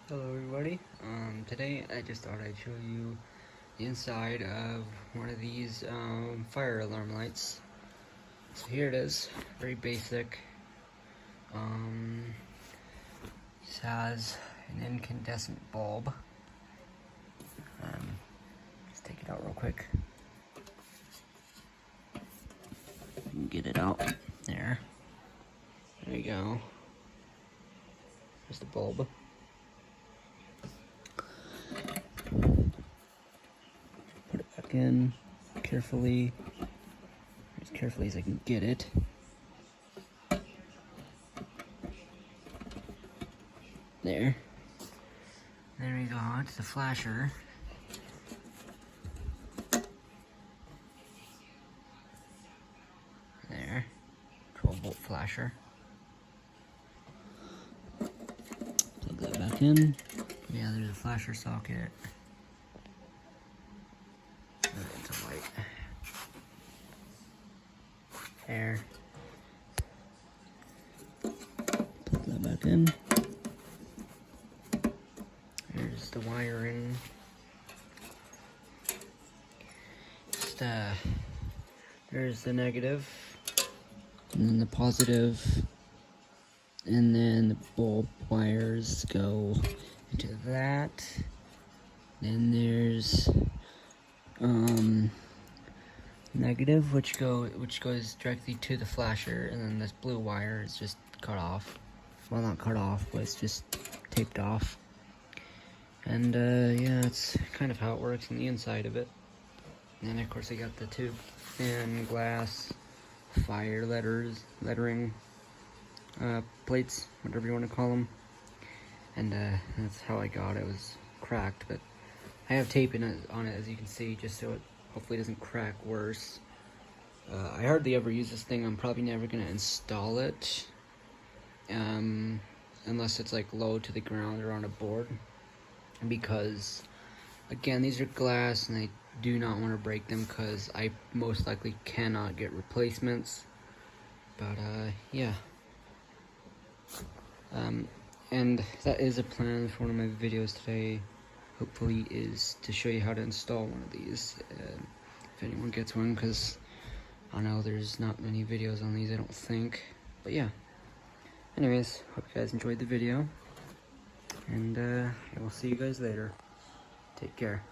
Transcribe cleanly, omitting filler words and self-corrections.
Hello everybody. Today I just thought I'd show you the inside of one of these fire alarm lights. So here it is, very basic. This has an incandescent bulb. Just take it out real quick. You can get it out. There you go. There's the bulb. Put it back in carefully, as carefully as I can get it. There we go. It's the flasher. There, 12-volt flasher. Plug that back in. Yeah, there's a flasher socket. It's a light. There. Plug that back in. There's the wiring. Just there's the negative, and then the positive, and then the bulb wires go into that. Then there's negative, which goes directly to the flasher, and then this blue wire is just cut off. Well, not cut off, but it's just taped off. And yeah, that's kind of how it works on the inside of it. And of course I got the two thin glass fire lettering plates, whatever you want to call them. And that's how I got it. It was cracked, but I have tape on it, as you can see, just so it hopefully doesn't crack worse. I hardly ever use this thing. I'm probably never going to install it unless it's like low to the ground or on a board, because again, these are glass and I do not want to break them, because I most likely cannot get replacements. But yeah, and that is a plan for one of my videos today, hopefully, is to show you how to install one of these, if anyone gets one, because I know there's not many videos on these, I don't think. But yeah, anyways, hope you guys enjoyed the video, and I will see you guys later. Take care.